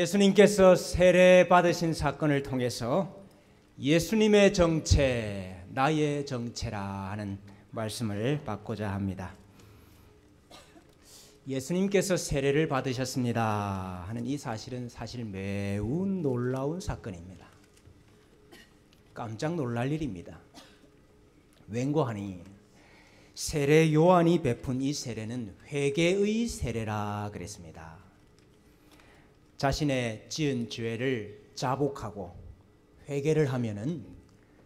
예수님께서 세례 받으신 사건을 통해서 예수님의 정체, 나의 정체라 하는 말씀을 받고자 합니다. 예수님께서 세례를 받으셨습니다 하는 이 사실은 사실 매우 놀라운 사건입니다. 깜짝 놀랄 일입니다. 왠고하니 세례 요한이 베푼 이 세례는 회개의 세례라 그랬습니다. 자신의 지은 죄를 자복하고 회개를 하면은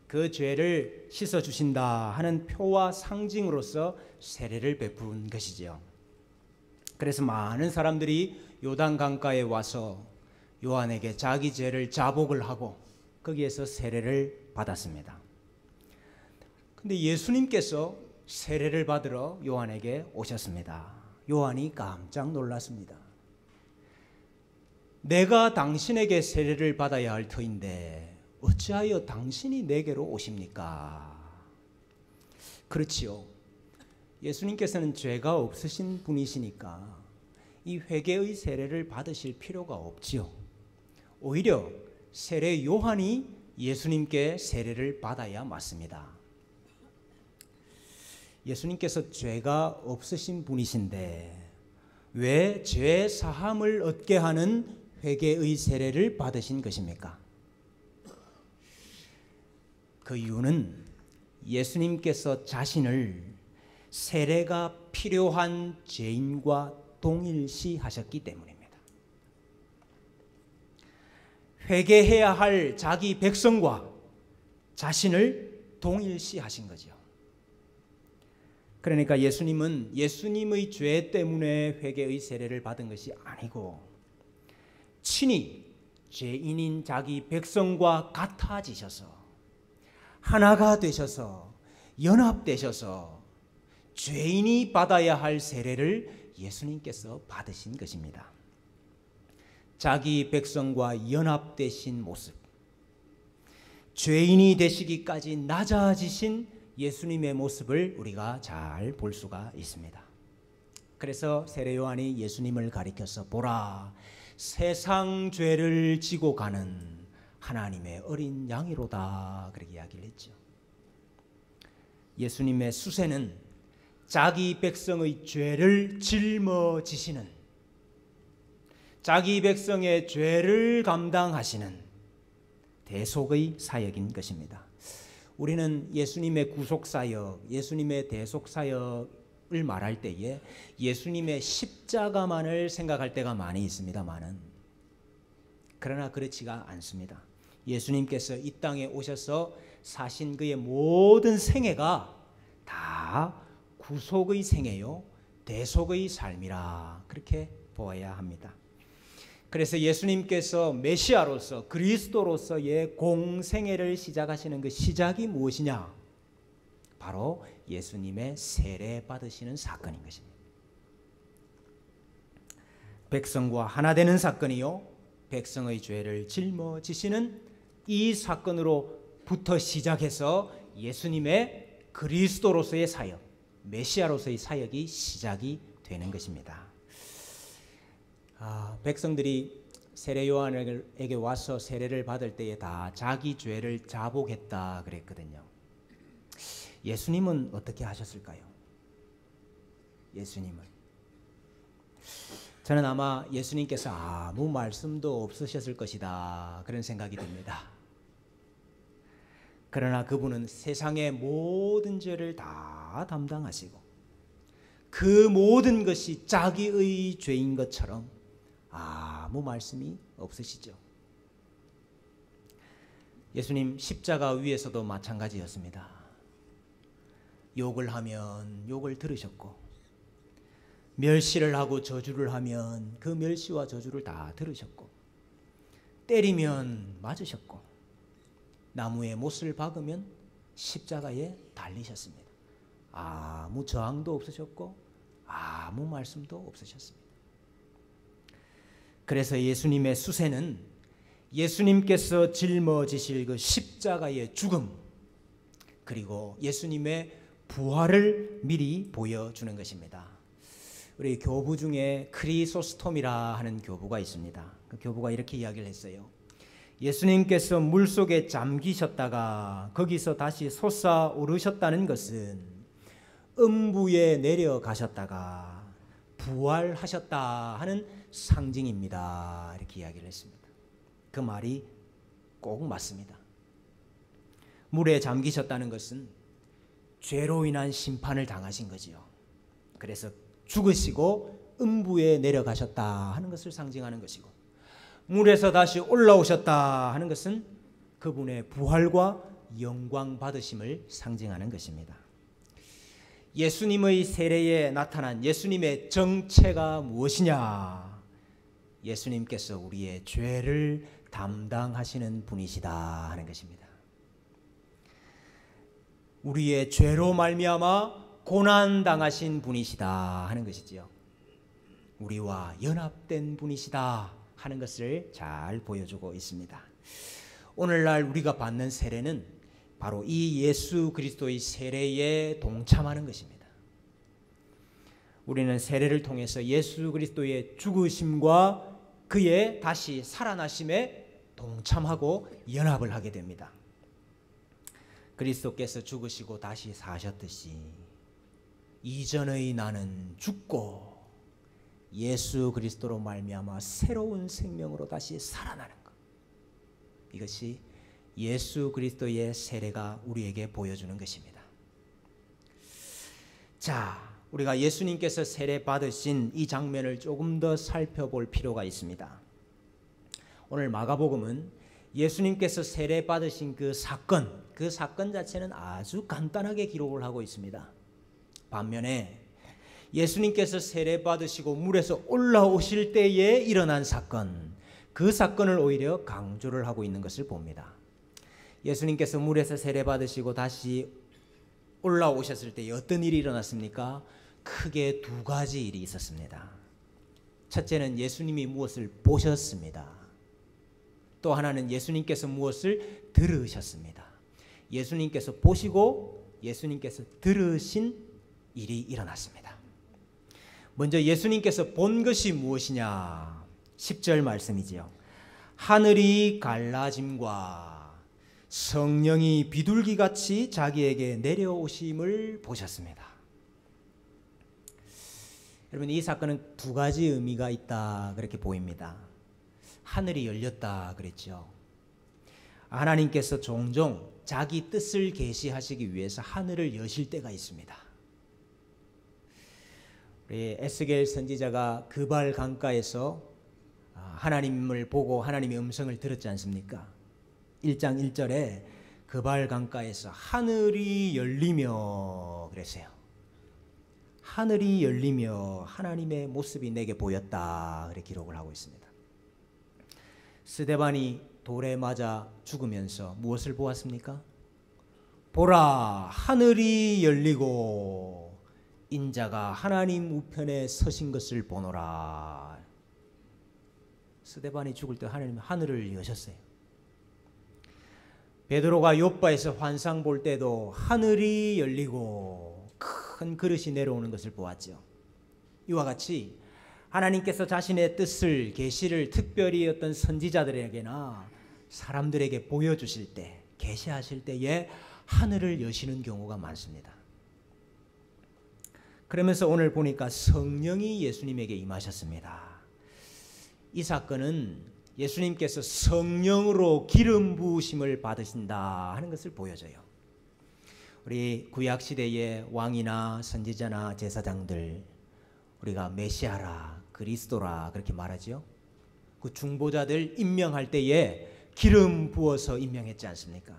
그 죄를 씻어 주신다 하는 표와 상징으로서 세례를 베푼 것이지요. 그래서 많은 사람들이 요단 강가에 와서 요한에게 자기 죄를 자복을 하고 거기에서 세례를 받았습니다. 근데 예수님께서 세례를 받으러 요한에게 오셨습니다. 요한이 깜짝 놀랐습니다. 내가 당신에게 세례를 받아야 할 터인데 어찌하여 당신이 내게로 오십니까? 그렇지요. 예수님께서는 죄가 없으신 분이시니까 이 회개의 세례를 받으실 필요가 없지요. 오히려 세례 요한이 예수님께 세례를 받아야 맞습니다. 예수님께서 죄가 없으신 분이신데 왜 죄 사함을 얻게 하는 회개의 세례를 받으신 것입니까? 그 이유는 예수님께서 자신을 세례가 필요한 죄인과 동일시하셨기 때문입니다. 회개해야 할 자기 백성과 자신을 동일시하신 거죠. 그러니까 예수님은 예수님의 죄 때문에 회개의 세례를 받은 것이 아니고 친히 죄인인 자기 백성과 같아지셔서 하나가 되셔서 연합되셔서 죄인이 받아야 할 세례를 예수님께서 받으신 것입니다. 자기 백성과 연합되신 모습, 죄인이 되시기까지 낮아지신 예수님의 모습을 우리가 잘 볼 수가 있습니다. 그래서 세례 요한이 예수님을 가리켜서 보라, 세상 죄를 지고 가는 하나님의 어린 양이로다 그렇게 이야기를 했죠. 예수님의 수세는 자기 백성의 죄를 짊어지시는, 자기 백성의 죄를 감당하시는 대속의 사역인 것입니다. 우리는 예수님의 구속사역, 예수님의 대속사역을 말할 때에 예수님의 십자가만을 생각할 때가 많이 있습니다만은 그러나 그렇지가 않습니다. 예수님께서 이 땅에 오셔서 사신 그의 모든 생애가 다 구속의 생애요, 대속의 삶이라 그렇게 보아야 합니다. 그래서 예수님께서 메시아로서 그리스도로서의 공생애를 시작하시는 그 시작이 무엇이냐? 바로 예수님의 세례 받으시는 사건인 것입니다. 백성과 하나 되는 사건이요, 백성의 죄를 짊어지시는 이 사건으로부터 시작해서 예수님의 그리스도로서의 사역, 메시아로서의 사역이 시작이 되는 것입니다. 백성들이 세례 요한에게 와서 세례를 받을 때에 다 자기 죄를 자복했다 그랬거든요. 예수님은 어떻게 하셨을까요? 예수님은 저는 아마 예수님께서 아무 말씀도 없으셨을 것이다 그런 생각이 듭니다. 그러나 그분은 세상의 모든 죄를 다 담당하시고 그 모든 것이 자기의 죄인 것처럼 아무 말씀이 없으시죠. 예수님 십자가 위에서도 마찬가지였습니다. 욕을 하면 욕을 들으셨고 멸시를 하고 저주를 하면 그 멸시와 저주를 다 들으셨고 때리면 맞으셨고 나무에 못을 박으면 십자가에 달리셨습니다. 아무 저항도 없으셨고 아무 말씀도 없으셨습니다. 그래서 예수님의 수세는 예수님께서 짊어지실 그 십자가의 죽음 그리고 예수님의 부활을 미리 보여주는 것입니다. 우리 교부 중에 크리소스톰이라 하는 교부가 있습니다. 그 교부가 이렇게 이야기를 했어요. 예수님께서 물속에 잠기셨다가 거기서 다시 솟아오르셨다는 것은 음부에 내려가셨다가 부활하셨다 하는 상징입니다. 이렇게 이야기를 했습니다. 그 말이 꼭 맞습니다. 물에 잠기셨다는 것은 죄로 인한 심판을 당하신 거지요. 그래서 죽으시고 음부에 내려가셨다 하는 것을 상징하는 것이고, 물에서 다시 올라오셨다 하는 것은 그분의 부활과 영광 받으심을 상징하는 것입니다. 예수님의 세례에 나타난 예수님의 정체가 무엇이냐? 예수님께서 우리의 죄를 담당하시는 분이시다 하는 것입니다. 우리의 죄로 말미암아 고난 당하신 분이시다 하는 것이지요. 우리와 연합된 분이시다 하는 것을 잘 보여주고 있습니다. 오늘날 우리가 받는 세례는 바로 이 예수 그리스도의 세례에 동참하는 것입니다. 우리는 세례를 통해서 예수 그리스도의 죽으심과 그의 다시 살아나심에 동참하고 연합을 하게 됩니다. 그리스도께서 죽으시고 다시 사셨듯이 이전의 나는 죽고 예수 그리스도로 말미암아 새로운 생명으로 다시 살아나는 것, 이것이 예수 그리스도의 세례가 우리에게 보여주는 것입니다. 자, 우리가 예수님께서 세례 받으신 이 장면을 조금 더 살펴볼 필요가 있습니다. 오늘 마가복음은 예수님께서 세례 받으신 그 사건 자체는 아주 간단하게 기록을 하고 있습니다. 반면에 예수님께서 세례 받으시고 물에서 올라오실 때에 일어난 사건, 그 사건을 오히려 강조를 하고 있는 것을 봅니다. 예수님께서 물에서 세례 받으시고 다시 올라오셨을 때 어떤 일이 일어났습니까? 크게 두 가지 일이 있었습니다. 첫째는 예수님이 무엇을 보셨습니다. 또 하나는 예수님께서 무엇을 들으셨습니다. 예수님께서 보시고 예수님께서 들으신 일이 일어났습니다. 먼저 예수님께서 본 것이 무엇이냐? 10절 말씀이지요. 하늘이 갈라짐과 성령이 비둘기같이 자기에게 내려오심을 보셨습니다. 여러분, 이 사건은 두 가지 의미가 있다 그렇게 보입니다. 하늘이 열렸다 그랬죠. 하나님께서 종종 자기 뜻을 계시하시기 위해서 하늘을 여실 때가 있습니다. 우리 에스겔 선지자가 그발 강가에서 하나님을 보고 하나님의 음성을 들었지 않습니까? 1장 1절에 그발 강가에서 하늘이 열리며 그랬어요. 하늘이 열리며 하나님의 모습이 내게 보였다 그렇게 기록을 하고 있습니다. 스데반이 돌에 맞아 죽으면서 무엇을 보았습니까? 보라, 하늘이 열리고 인자가 하나님 우편에 서신 것을 보노라. 스데반이 죽을 때 하나님은 하늘을 여셨어요. 베드로가 요바에서 환상 볼 때도 하늘이 열리고 큰 그릇이 내려오는 것을 보았죠. 이와 같이 하나님께서 자신의 뜻을, 계시를 특별히 어떤 선지자들에게나 사람들에게 보여주실 때, 계시하실 때에 하늘을 여시는 경우가 많습니다. 그러면서 오늘 보니까 성령이 예수님에게 임하셨습니다. 이 사건은 예수님께서 성령으로 기름 부으심을 받으신다 하는 것을 보여줘요. 우리 구약시대의 왕이나 선지자나 제사장들, 우리가 메시아라, 그리스도라 그렇게 말하죠. 그 중보자들 임명할 때에 기름 부어서 임명했지 않습니까?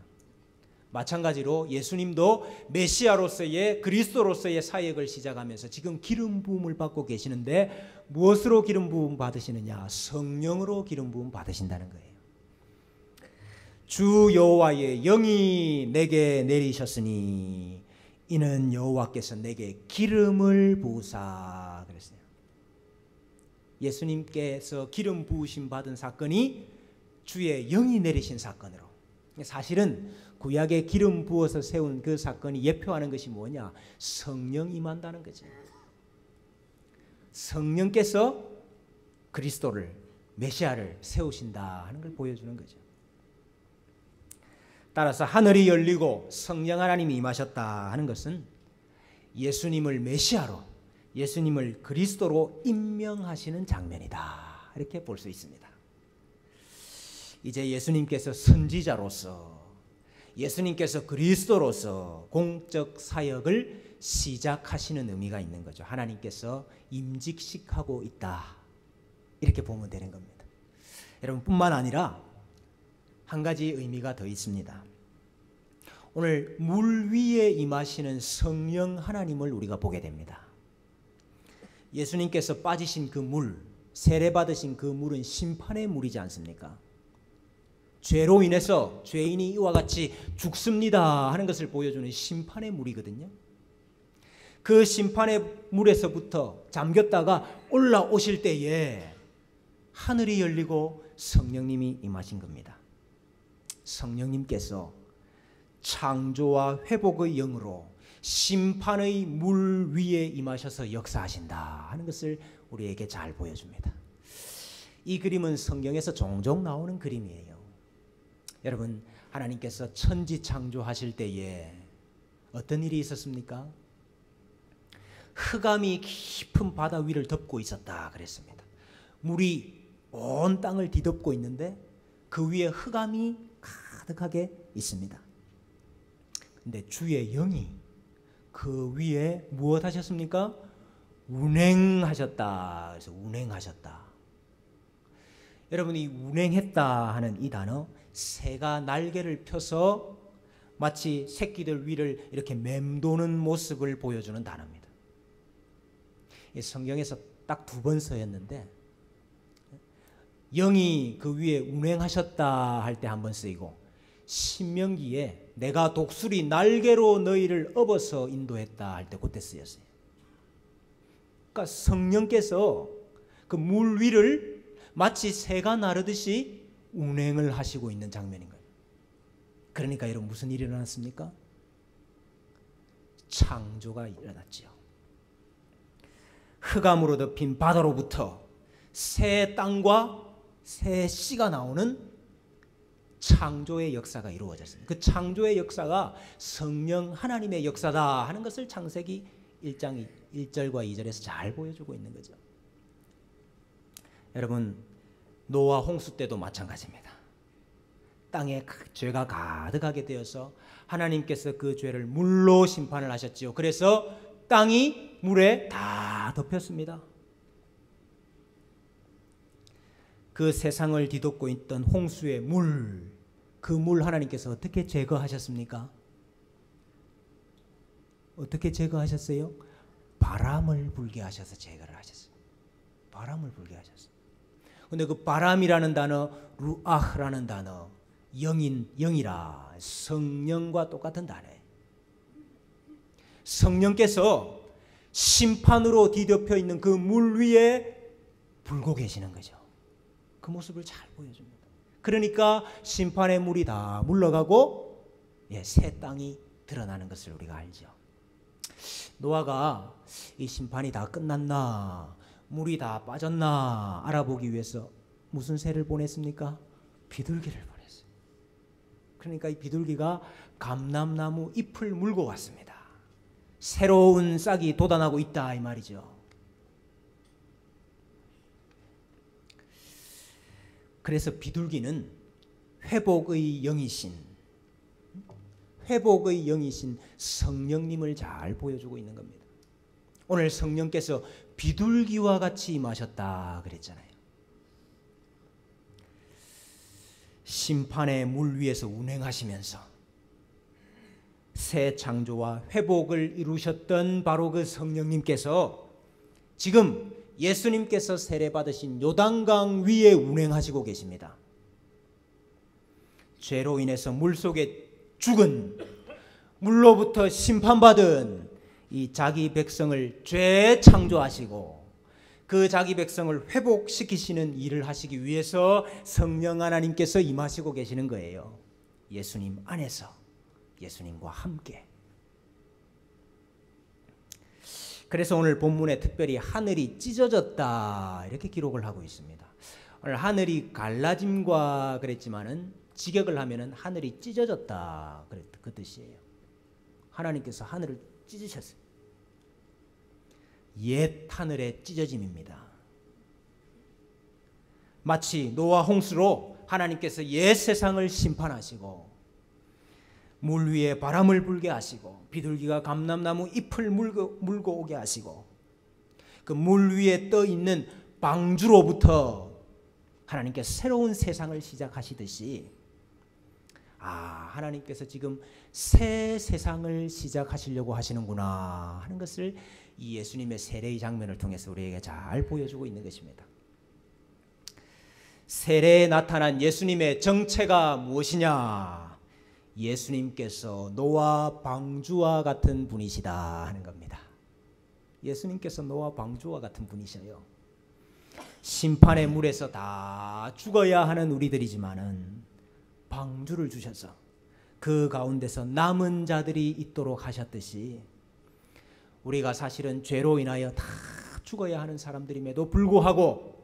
마찬가지로 예수님도 메시아로서의, 그리스도로서의 사역을 시작하면서 지금 기름 부음을 받고 계시는데 무엇으로 기름 부음 받으시느냐? 성령으로 기름 부음 받으신다는 거예요. 주 여호와의 영이 내게 내리셨으니 이는 여호와께서 내게 기름을 부으사 그랬어요. 예수님께서 기름 부으심 받은 사건이 주의 영이 내리신 사건으로, 사실은 구약에 기름 부어서 세운 그 사건이 예표하는 것이 뭐냐? 성령 임한다는 거죠. 성령께서 그리스도를 메시아를 세우신다 하는 걸 보여주는 거죠. 따라서 하늘이 열리고 성령 하나님이 임하셨다 하는 것은 예수님을 메시아로, 예수님을 그리스도로 임명하시는 장면이다 이렇게 볼 수 있습니다. 이제 예수님께서 선지자로서, 예수님께서 그리스도로서 공적 사역을 시작하시는 의미가 있는 거죠. 하나님께서 임직식하고 있다 이렇게 보면 되는 겁니다. 여러분, 뿐만 아니라 한 가지 의미가 더 있습니다. 오늘 물 위에 임하시는 성령 하나님을 우리가 보게 됩니다. 예수님께서 빠지신 그 물, 세례받으신 그 물은 심판의 물이지 않습니까? 죄로 인해서 죄인이 이와 같이 죽습니다 하는 것을 보여주는 심판의 물이거든요. 그 심판의 물에서부터 잠겼다가 올라오실 때에 하늘이 열리고 성령님이 임하신 겁니다. 성령님께서 창조와 회복의 영으로 심판의 물 위에 임하셔서 역사하신다 하는 것을 우리에게 잘 보여줍니다. 이 그림은 성경에서 종종 나오는 그림이에요. 여러분, 하나님께서 천지 창조하실 때에 어떤 일이 있었습니까? 흑암이 깊은 바다 위를 덮고 있었다 그랬습니다. 물이 온 땅을 뒤덮고 있는데 그 위에 흑암이 가득하게 있습니다. 근데 주의 영이 그 위에 무엇 하셨습니까? 운행하셨다. 그래서 운행하셨다. 여러분이 운행했다 하는 이 단어, 새가 날개를 펴서 마치 새끼들 위를 이렇게 맴도는 모습을 보여주는 단어입니다. 성경에서 딱 2번 쓰였는데 영이 그 위에 운행하셨다 할 때 한 번 쓰이고 신명기에 내가 독수리 날개로 너희를 업어서 인도했다 할 때 그때 쓰였어요. 그러니까 성령께서 그 물 위를 마치 새가 나르듯이 운행을 하시고 있는 장면인 거예요. 그러니까 여러분, 무슨 일이 일어났습니까? 창조가 일어났지요. 흑암으로 덮인 바다로부터 새 땅과 새 씨가 나오는 창조의 역사가 이루어졌습니다. 그 창조의 역사가 성령 하나님의 역사다 하는 것을 창세기 1장 1절과 2절에서 잘 보여주고 있는 거죠. 여러분, 노아 홍수 때도 마찬가지입니다. 땅에 죄가 가득하게 되어서 하나님께서 그 죄를 물로 심판을 하셨지요. 그래서 땅이 물에 다 덮였습니다. 그 세상을 뒤덮고 있던 홍수의 물, 그 물 하나님께서 어떻게 제거하셨습니까? 어떻게 제거하셨어요? 바람을 불게 하셔서 제거를 하셨어요. 바람을 불게 하셨어요. 근데 그 바람이라는 단어, 루아흐라는 단어, 영이라 성령과 똑같은 단어예요. 성령께서 심판으로 뒤덮여 있는 그 물 위에 불고 계시는 거죠. 그 모습을 잘 보여줍니다. 그러니까 심판의 물이 다 물러가고 새 땅이 드러나는 것을 우리가 알죠. 노아가 이 심판이 다 끝났나, 물이 다 빠졌나 알아보기 위해서 무슨 새를 보냈습니까? 비둘기를 보냈어요. 그러니까 이 비둘기가 감람나무 잎을 물고 왔습니다. 새로운 싹이 돋아나고 있다 이 말이죠. 그래서 비둘기는 회복의 영이신 성령님을 잘 보여주고 있는 겁니다. 오늘 성령께서 비둘기와 같이 임하셨다 그랬잖아요. 심판의 물 위에서 운행하시면서 새 창조와 회복을 이루셨던 바로 그 성령님께서 지금 예수님께서 세례받으신 요단강 위에 운행하시고 계십니다. 죄로 인해서 물속에 죽은, 물로부터 심판받은 이 자기 백성을 재창조하시고 그 자기 백성을 회복시키시는 일을 하시기 위해서 성령 하나님께서 임하시고 계시는 거예요. 예수님 안에서, 예수님과 함께. 그래서 오늘 본문에 특별히 하늘이 찢어졌다 이렇게 기록을 하고 있습니다. 오늘 하늘이 갈라짐과 그랬지만은 직역을 하면은 하늘이 찢어졌다 그 뜻이에요. 하나님께서 하늘을 찢으셨어요. 옛 하늘의 찢어짐입니다. 마치 노아 홍수로 하나님께서 옛 세상을 심판하시고 물 위에 바람을 불게 하시고 비둘기가 감람나무 잎을 물고 오게 하시고 그 물 위에 떠 있는 방주로부터 하나님께서 새로운 세상을 시작하시듯이 하나님께서 지금 새 세상을 시작하시려고 하시는구나 하는 것을 이 예수님의 세례의 장면을 통해서 우리에게 잘 보여주고 있는 것입니다. 세례에 나타난 예수님의 정체가 무엇이냐? 예수님께서 노아 방주와 같은 분이시다 하는 겁니다. 예수님께서 노아 방주와 같은 분이셔요. 심판의 물에서 다 죽어야 하는 우리들이지만은 방주를 주셔서 그 가운데서 남은 자들이 있도록 하셨듯이 우리가 사실은 죄로 인하여 다 죽어야 하는 사람들임에도 불구하고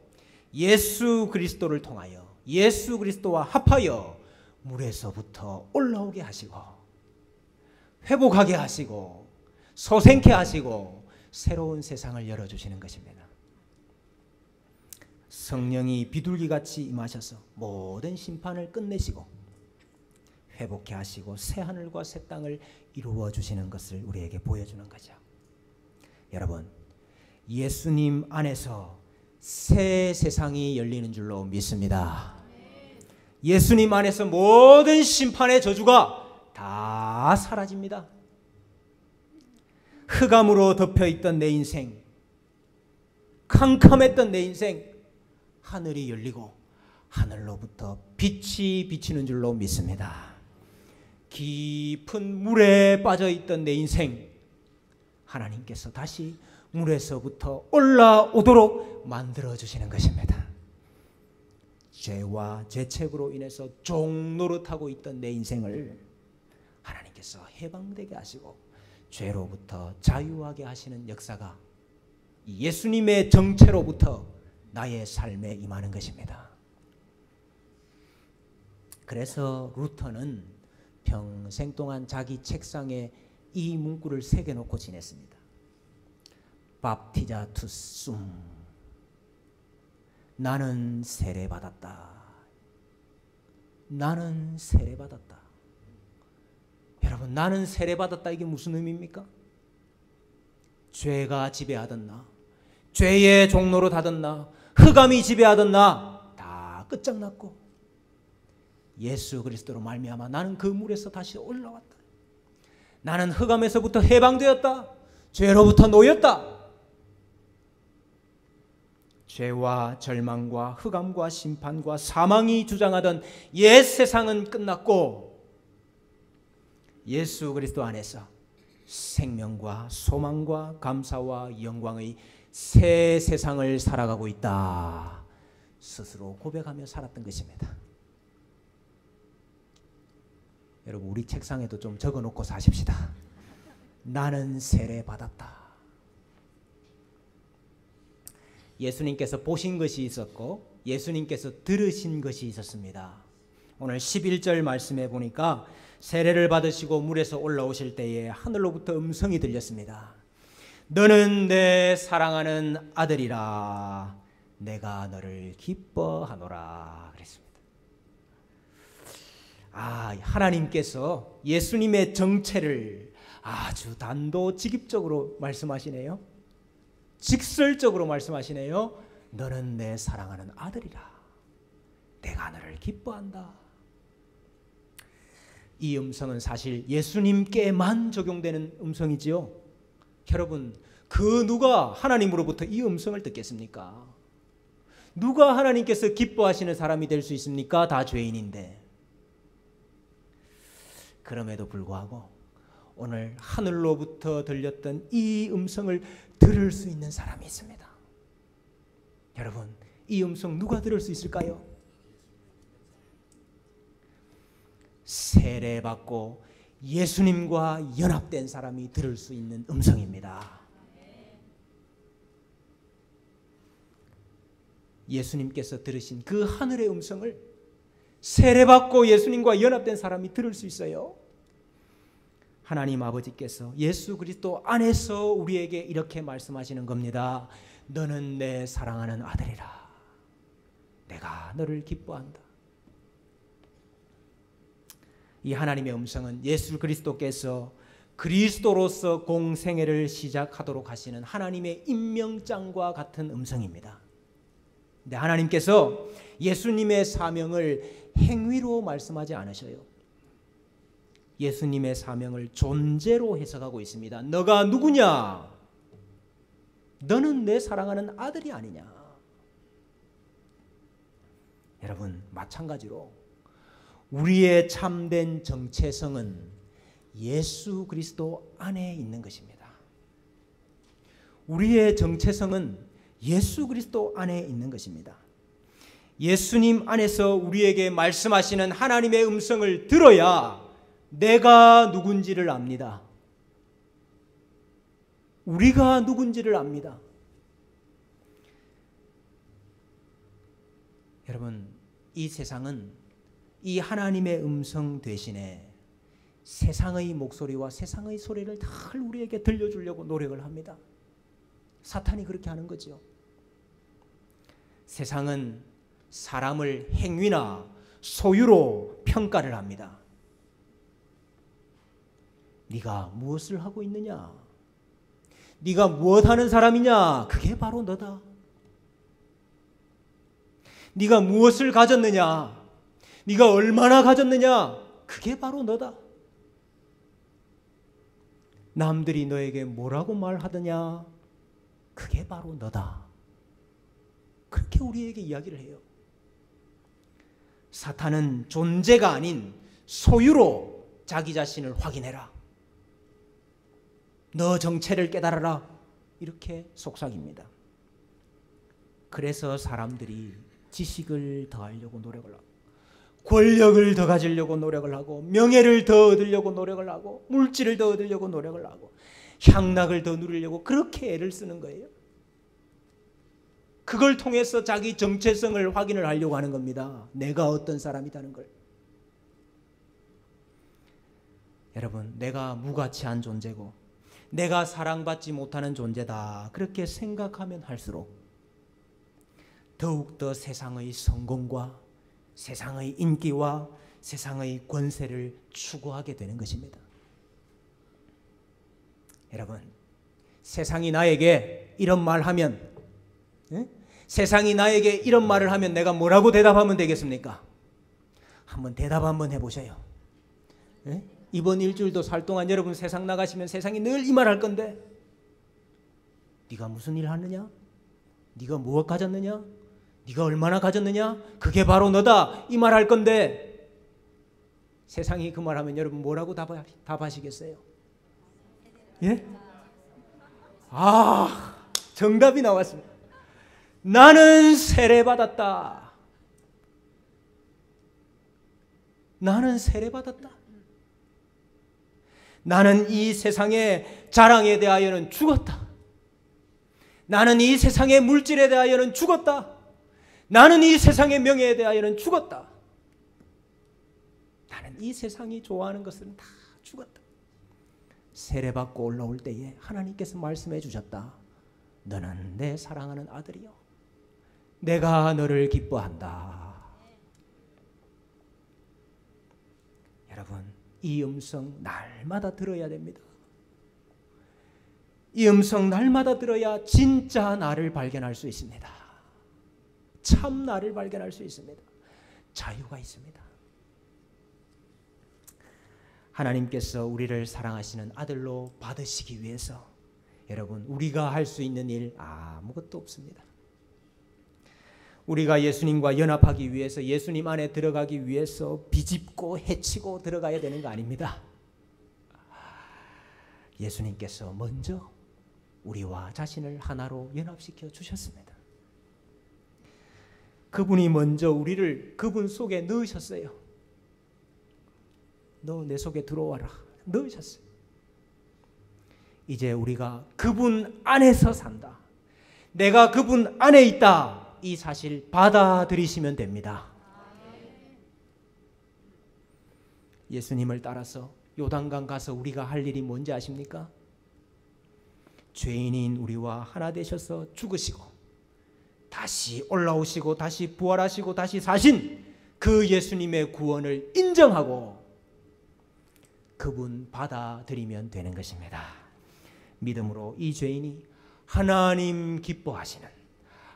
예수 그리스도를 통하여 예수 그리스도와 합하여 물에서부터 올라오게 하시고 회복하게 하시고 소생케 하시고 새로운 세상을 열어주시는 것입니다. 성령이 비둘기같이 임하셔서 모든 심판을 끝내시고 회복케 하시고 새 하늘과 새 땅을 이루어 주시는 것을 우리에게 보여주는 거죠. 여러분, 예수님 안에서 새 세상이 열리는 줄로 믿습니다. 예수님 안에서 모든 심판의 저주가 다 사라집니다. 흑암으로 덮여있던 내 인생, 캄캄했던 내 인생, 하늘이 열리고 하늘로부터 빛이 비치는 줄로 믿습니다. 깊은 물에 빠져있던 내 인생, 하나님께서 다시 물에서부터 올라오도록 만들어주시는 것입니다. 죄와 죄책으로 인해서 종노릇하고 있던 내 인생을 하나님께서 해방되게 하시고 죄로부터 자유하게 하시는 역사가 예수님의 정체로부터 나의 삶에 임하는 것입니다. 그래서 루터는 평생 동안 자기 책상에 이 문구를 새겨놓고 지냈습니다. Baptisa sum. 나는 세례받았다. 나는 세례받았다. 여러분, 나는 세례받았다, 이게 무슨 의미입니까? 죄가 지배하던 나, 죄의 종로로 하던 나, 흑암이 지배하던 나 다 끝장났고 예수 그리스도로 말미암아 나는 그 물에서 다시 올라왔다. 나는 흑암에서부터 해방되었다. 죄로부터 놓였다. 죄와 절망과 흑암과 심판과 사망이 주장하던 옛 세상은 끝났고 예수 그리스도 안에서 생명과 소망과 감사와 영광의 새 세상을 살아가고 있다. 스스로 고백하며 살았던 것입니다. 여러분, 우리 책상에도 좀 적어놓고 사십시다. 나는 세례받았다. 예수님께서 보신 것이 있었고 예수님께서 들으신 것이 있었습니다. 오늘 11절 말씀에 보니까 세례를 받으시고 물에서 올라오실 때에 하늘로부터 음성이 들렸습니다. 너는 내 사랑하는 아들이라 내가 너를 기뻐하노라 그랬습니다. 하나님께서 예수님의 정체를 아주 단도직입적으로 말씀하시네요. 직설적으로 말씀하시네요. 너는 내 사랑하는 아들이라 내가 너를 기뻐한다. 이 음성은 사실 예수님께만 적용되는 음성이지요. 여러분, 그 누가 하나님으로부터 이 음성을 듣겠습니까? 누가 하나님께서 기뻐하시는 사람이 될 수 있습니까? 다 죄인인데. 그럼에도 불구하고 오늘 하늘로부터 들렸던 이 음성을 들을 수 있는 사람이 있습니다. 여러분, 이 음성 누가 들을 수 있을까요? 세례받고 예수님과 연합된 사람이 들을 수 있는 음성입니다. 예수님께서 들으신 그 하늘의 음성을 세례받고 예수님과 연합된 사람이 들을 수 있어요. 하나님 아버지께서 예수 그리스도 안에서 우리에게 이렇게 말씀하시는 겁니다. 너는 내 사랑하는 아들이라. 내가 너를 기뻐한다. 이 하나님의 음성은 예수 그리스도께서 그리스도로서 공생애를 시작하도록 하시는 하나님의 임명장과 같은 음성입니다. 근데 하나님께서 예수님의 사명을 행위로 말씀하지 않으셔요. 예수님의 사명을 존재로 해석하고 있습니다. 너가 누구냐? 너는 내 사랑하는 아들이 아니냐? 여러분, 마찬가지로 우리의 참된 정체성은 예수 그리스도 안에 있는 것입니다. 우리의 정체성은 예수 그리스도 안에 있는 것입니다. 예수님 안에서 우리에게 말씀하시는 하나님의 음성을 들어야 내가 누군지를 압니다. 우리가 누군지를 압니다. 여러분, 이 세상은 이 하나님의 음성 대신에 세상의 목소리와 세상의 소리를 다 우리에게 들려주려고 노력을 합니다. 사탄이 그렇게 하는 거죠. 세상은 사람을 행위나 소유로 평가를 합니다. 네가 무엇을 하고 있느냐? 네가 무엇하는 사람이냐? 그게 바로 너다. 네가 무엇을 가졌느냐? 네가 얼마나 가졌느냐? 그게 바로 너다. 남들이 너에게 뭐라고 말하느냐? 그게 바로 너다. 그렇게 우리에게 이야기를 해요. 사탄은 존재가 아닌 소유로 자기 자신을 확인해라. 너 정체를 깨달아라. 이렇게 속삭입니다. 그래서 사람들이 지식을 더하려고 노력을 하고, 권력을 더 가지려고 노력을 하고, 명예를 더 얻으려고 노력을 하고, 물질을 더 얻으려고 노력을 하고, 향락을 더 누리려고 그렇게 애를 쓰는 거예요. 그걸 통해서 자기 정체성을 확인을 하려고 하는 겁니다. 내가 어떤 사람이라는 걸. 여러분, 내가 무가치한 존재고 내가 사랑받지 못하는 존재다, 그렇게 생각하면 할수록 더욱더 세상의 성공과 세상의 인기와 세상의 권세를 추구하게 되는 것입니다. 여러분, 세상이 나에게 이런 말하면, 세상이 나에게 이런 말을 하면 내가 뭐라고 대답하면 되겠습니까? 한번 대답 한번 해보셔요. 이번 일주일도 살 동안 여러분 세상 나가시면 세상이 늘 이 말 할 건데, 네가 무슨 일 하느냐? 네가 무엇 가졌느냐? 네가 얼마나 가졌느냐? 그게 바로 너다. 이 말 할 건데, 세상이 그 말하면 여러분 뭐라고 답하시겠어요? 예? 정답이 나왔습니다. 나는 세례받았다. 나는 세례받았다. 나는 이 세상의 자랑에 대하여는 죽었다. 나는 이 세상의 물질에 대하여는 죽었다. 나는 이 세상의 명예에 대하여는 죽었다. 나는 이 세상이 좋아하는 것은 다 죽었다. 세례받고 올라올 때에 하나님께서 말씀해 주셨다. 너는 내 사랑하는 아들이요, 내가 너를 기뻐한다. 여러분, 이 음성 날마다 들어야 됩니다. 이 음성 날마다 들어야 진짜 나를 발견할 수 있습니다. 참 나를 발견할 수 있습니다. 자유가 있습니다. 하나님께서 우리를 사랑하시는 아들로 받으시기 위해서 여러분, 우리가 할 수 있는 일 아무것도 없습니다. 우리가 예수님과 연합하기 위해서, 예수님 안에 들어가기 위해서 비집고 해치고 들어가야 되는 거 아닙니다. 예수님께서 먼저 우리와 자신을 하나로 연합시켜 주셨습니다. 그분이 먼저 우리를 그분 속에 넣으셨어요. 너 내 속에 들어와라. 넣으셨어요. 이제 우리가 그분 안에서 산다. 내가 그분 안에 있다. 이 사실 받아들이시면 됩니다. 예수님을 따라서 요단강 가서 우리가 할 일이 뭔지 아십니까? 죄인인 우리와 하나 되셔서 죽으시고 다시 올라오시고 다시 부활하시고 다시 사신 그 예수님의 구원을 인정하고 그분 받아들이면 되는 것입니다. 믿음으로 이 죄인이 하나님 기뻐하시는,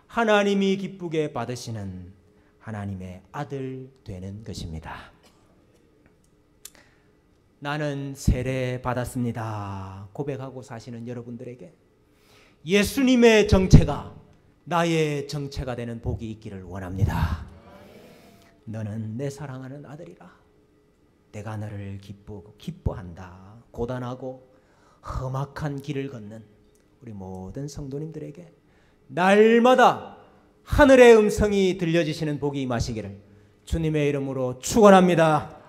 하나님이 기쁘게 받으시는 하나님의 아들 되는 것입니다. 나는 세례 받았습니다 고백하고 사시는 여러분들에게 예수님의 정체가 나의 정체가 되는 복이 있기를 원합니다. 너는 내 사랑하는 아들이라. 내가 너를 기뻐한다. 고단하고 험악한 길을 걷는 우리 모든 성도님들에게 날마다 하늘의 음성이 들려지시는 복이 임하시기를 주님의 이름으로 축원합니다.